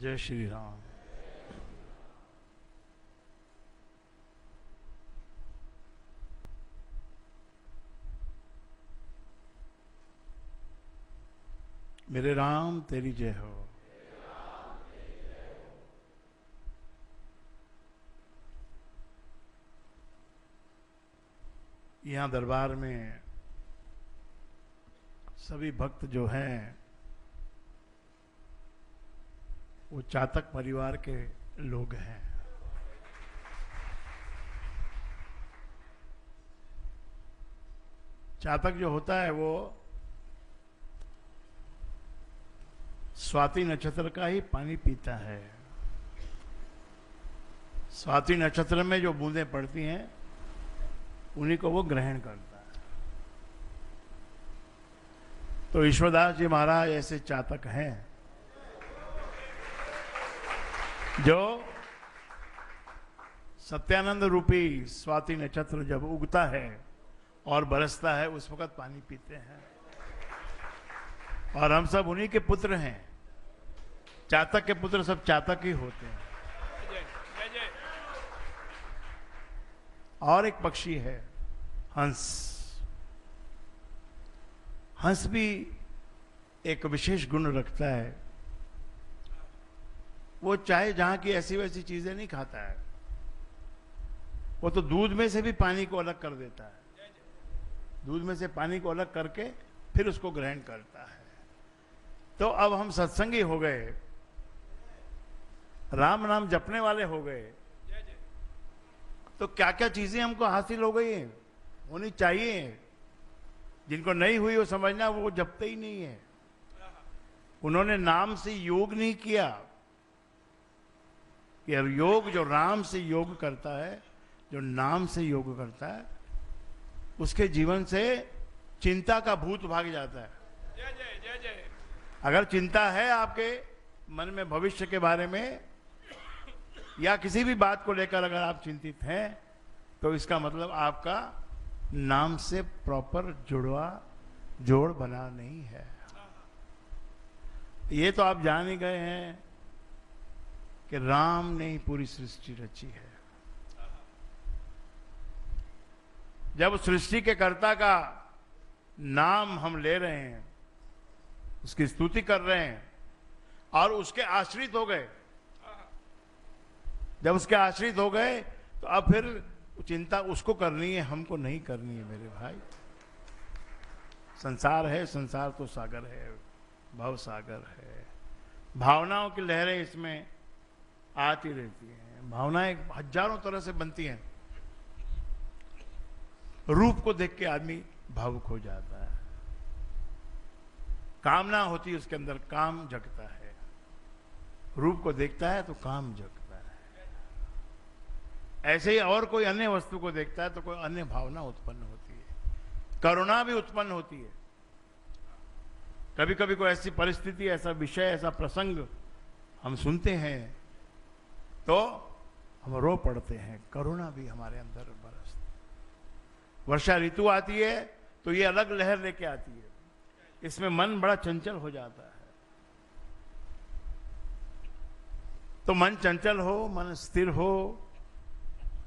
जय श्री राम। मेरे राम तेरी जय हो। यहाँ दरबार में सभी भक्त जो हैं वो चातक परिवार के लोग हैं। चातक जो होता है वो स्वाति नक्षत्र का ही पानी पीता है। स्वाति नक्षत्र में जो बूंदें पड़ती हैं उन्हीं को वो ग्रहण करता है। तो ईश्वरदास जी महाराज ऐसे चातक हैं जो सत्यानंद रूपी स्वाति नक्षत्र जब उगता है और बरसता है उस वक्त पानी पीते हैं। और हम सब उन्हीं के पुत्र हैं। चातक के पुत्र सब चातक ही होते हैं। और एक पक्षी है हंस। हंस भी एक विशेष गुण रखता है। वो चाहे जहां की ऐसी वैसी चीजें नहीं खाता है, वो तो दूध में से भी पानी को अलग कर देता है। दूध में से पानी को अलग करके फिर उसको ग्रहण करता है। तो अब हम सत्संगी हो गए, राम नाम जपने वाले हो गए, तो क्या क्या चीजें हमको हासिल हो गई हैं, होनी चाहिए। जिनको नहीं हुई वो समझना वो जपते ही नहीं है। उन्होंने नाम से योग नहीं किया। कि योग जो राम से योग करता है, जो नाम से योग करता है, उसके जीवन से चिंता का भूत भाग जाता है। जय जय जय जय। अगर चिंता है आपके मन में भविष्य के बारे में या किसी भी बात को लेकर अगर आप चिंतित हैं, तो इसका मतलब आपका नाम से प्रॉपर जोड़ बना नहीं है। ये तो आप जान ही गए हैं कि राम ने ही पूरी सृष्टि रची है। जब सृष्टि के कर्ता का नाम हम ले रहे हैं, उसकी स्तुति कर रहे हैं और उसके आश्रित हो गए, जब उसके आश्रित हो गए तो अब फिर चिंता उसको करनी है, हमको नहीं करनी है। मेरे भाई, संसार है, संसार तो सागर है, भव सागर है। भावनाओं की लहरें इसमें आती रहती हैं। भावनाएं हजारों तरह से बनती हैं। रूप को देख के आदमी भावुक हो जाता है। कामना होती है उसके अंदर, काम जगता है। रूप को देखता है तो काम जगता है। ऐसे ही और कोई अन्य वस्तु को देखता है तो कोई अन्य भावना उत्पन्न होती है। करुणा भी उत्पन्न होती है। कभी कभी कोई ऐसी परिस्थिति, ऐसा विषय, ऐसा प्रसंग हम सुनते हैं तो हम रो पड़ते हैं। करुणा भी हमारे अंदर बरसती। वर्षा ऋतु आती है तो ये अलग लहर लेके आती है। इसमें मन बड़ा चंचल हो जाता है। तो मन चंचल हो, मन स्थिर हो,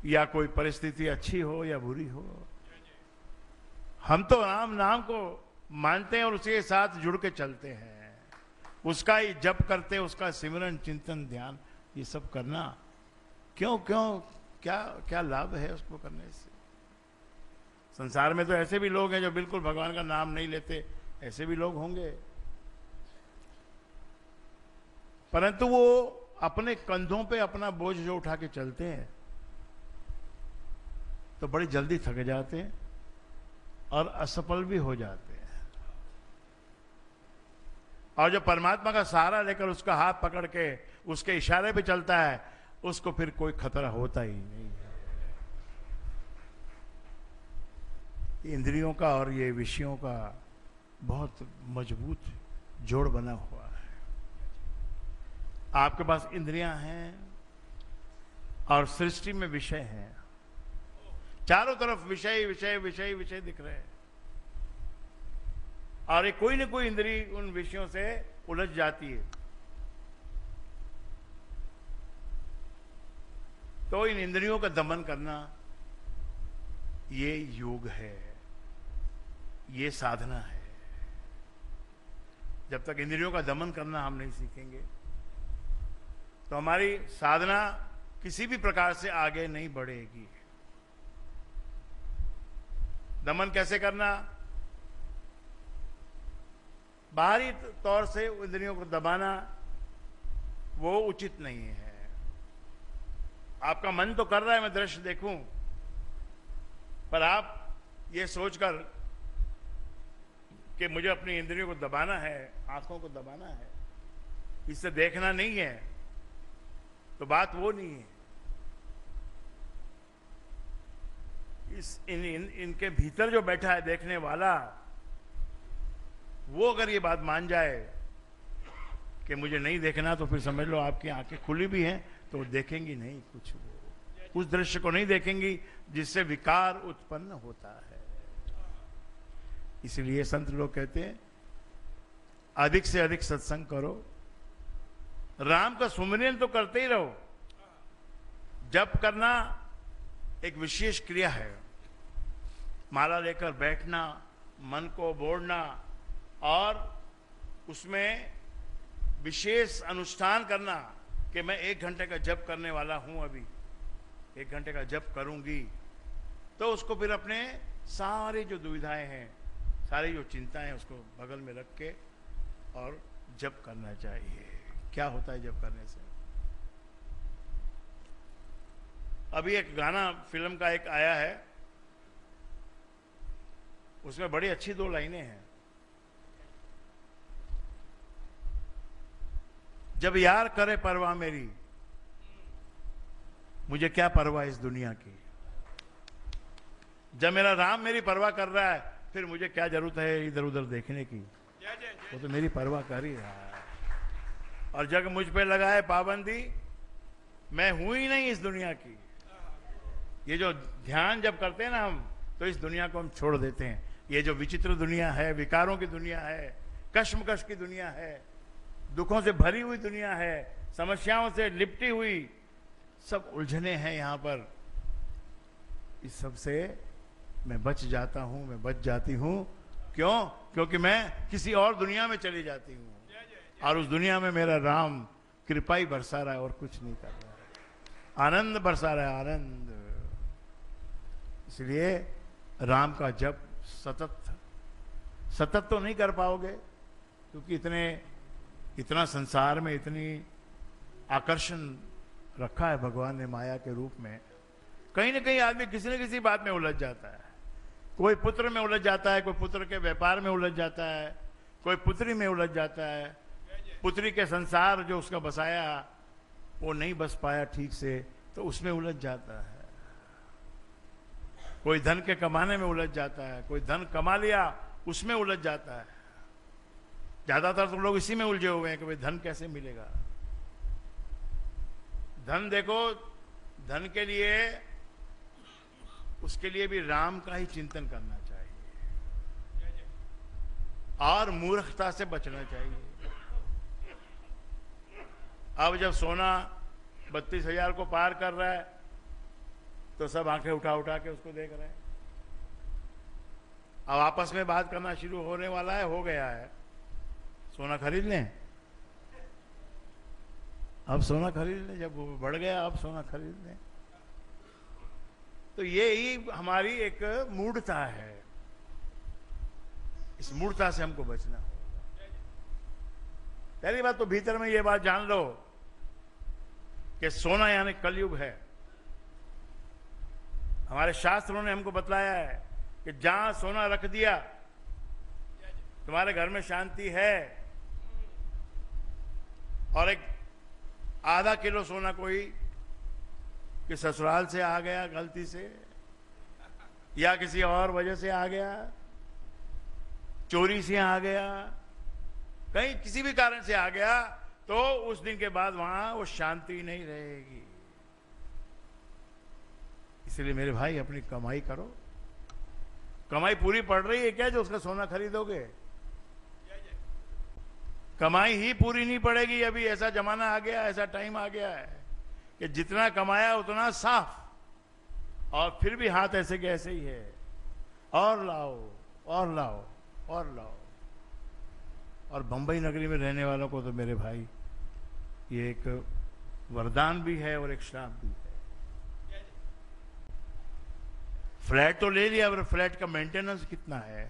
या कोई परिस्थिति अच्छी हो या बुरी हो, हम तो राम नाम को मानते हैं और उसके साथ जुड़ के चलते हैं। उसका ही जप करते हैं, उसका सिमरन, चिंतन, ध्यान, ये सब करना क्यों क्या क्या लाभ है उसको करने से। संसार में तो ऐसे भी लोग हैं जो बिल्कुल भगवान का नाम नहीं लेते, ऐसे भी लोग होंगे, परंतु वो अपने कंधों पे अपना बोझ जो उठा के चलते हैं तो बड़ी जल्दी थक जाते हैं और असफल भी हो जाते हैं। और जो परमात्मा का सहारा लेकर उसका हाथ पकड़ के उसके इशारे पे चलता है, उसको फिर कोई खतरा होता ही नहीं है। इंद्रियों का और ये विषयों का बहुत मजबूत जोड़ बना हुआ है। आपके पास इंद्रियां हैं और सृष्टि में विषय हैं। चारों तरफ विषय विषय विषय विषय दिख रहे हैं और कोई न कोई इंद्री उन विषयों से उलझ जाती है। तो इन इंद्रियों का दमन करना ये योग है, ये साधना है। जब तक इंद्रियों का दमन करना हम नहीं सीखेंगे तो हमारी साधना किसी भी प्रकार से आगे नहीं बढ़ेगी। दमन कैसे करना? बाहरी तौर से इंद्रियों को दबाना वो उचित नहीं है। आपका मन तो कर रहा है मैं दृश्य देखूं, पर आप ये सोचकर कि मुझे अपनी इंद्रियों को दबाना है, आंखों को दबाना है, इससे देखना नहीं है, तो बात वो नहीं है। इनके भीतर जो बैठा है देखने वाला, वो अगर ये बात मान जाए कि मुझे नहीं देखना, तो फिर समझ लो आपकी आंखें खुली भी हैं तो देखेंगी नहीं कुछ, वो उस दृश्य को नहीं देखेंगी जिससे विकार उत्पन्न होता है। इसलिए संत लोग कहते हैं अधिक से अधिक सत्संग करो, राम का सुमिरन तो करते ही रहो। जप करना एक विशेष क्रिया है, माला लेकर बैठना, मन को बोलना और उसमें विशेष अनुष्ठान करना कि मैं 1 घंटे का जप करने वाला हूं, अभी 1 घंटे का जप करूंगी, तो उसको फिर अपने सारी जो दुविधाएं हैं, सारी जो चिंताएं, उसको बगल में रख के और जप करना चाहिए। क्या होता है जप करने से? अभी एक गाना फिल्म का एक आया है, उसमें बड़ी अच्छी 2 लाइनें हैं। जब यार करे परवाह मेरी, मुझे क्या परवाह इस दुनिया की। जब मेरा राम मेरी परवाह कर रहा है, फिर मुझे क्या जरूरत है इधर उधर देखने की, वो तो मेरी परवाह कर ही रहा है। और जग मुझ पे लगाए पाबंदी, मैं हूं ही नहीं इस दुनिया की। ये जो ध्यान जब करते हैं ना हम, तो इस दुनिया को हम छोड़ देते हैं। ये जो विचित्र दुनिया है, विकारों की दुनिया है, कश्मकश की दुनिया है, दुखों से भरी हुई दुनिया है, समस्याओं से लिपटी हुई सब उलझने हैं यहां पर, इस सब से मैं बच जाता हूं, मैं बच जाती हूं। क्यों? क्योंकि मैं किसी और दुनिया में चली जाती हूं और उस दुनिया में मेरा राम कृपा ही बरसा रहा है और कुछ नहीं कर रहा है, आनंद बरसा रहा है, आनंद। इसलिए राम का जप सतत तो नहीं कर पाओगे, क्योंकि इतना संसार में इतनी आकर्षण रखा है भगवान ने माया के रूप में। कहीं ना कहीं आदमी किसी न किसी बात में उलझ जाता है। कोई पुत्र में उलझ जाता है, कोई पुत्र के व्यापार में उलझ जाता है, कोई पुत्री में उलझ जाता है, पुत्री के संसार जो उसका बसाया वो नहीं बस पाया ठीक से, तो उसमें उलझ जाता है। कोई धन के कमाने में उलझ जाता है, कोई धन कमा लिया उसमें उलझ जाता है। ज्यादातर तो लोग इसी में उलझे हुए हैं कि भाई धन कैसे मिलेगा। धन देखो, धन के लिए, उसके लिए भी राम का ही चिंतन करना चाहिए और मूर्खता से बचना चाहिए। अब जब सोना 32,000 को पार कर रहा है, तो सब आंखें उठा उठा के उसको देख रहे हैं। अब आपस में बात करना शुरू होने वाला है, हो गया है, सोना खरीद लें, अब सोना खरीद लें, जब वो बढ़ गया अब सोना खरीद लें। तो ये ही हमारी एक मूढ़ता है, इस मूढ़ता से हमको बचना होगा। पहली बात तो भीतर में ये बात जान लो कि सोना यानी कलयुग है। हमारे शास्त्रों ने हमको बतलाया है कि जहां सोना रख दिया तुम्हारे घर में शांति है। और एक आधा किलो सोना कोई कि ससुराल से आ गया गलती से, या किसी और वजह से आ गया, चोरी से आ गया, कहीं किसी भी कारण से आ गया, तो उस दिन के बाद वहां वो शांति नहीं रहेगी। इसलिए मेरे भाई अपनी कमाई करो। कमाई पूरी पड़ रही है क्या जो उसका सोना खरीदोगे? कमाई ही पूरी नहीं पड़ेगी। अभी ऐसा जमाना आ गया, ऐसा टाइम आ गया है कि जितना कमाया उतना साफ, और फिर भी हाथ ऐसे के ऐसे ही है, और लाओ और लाओ और लाओ। और बंबई नगरी में रहने वालों को तो मेरे भाई ये एक वरदान भी है और एक श्राप भी है। फ्लैट तो ले लिया, पर फ्लैट का मेंटेनेंस कितना है।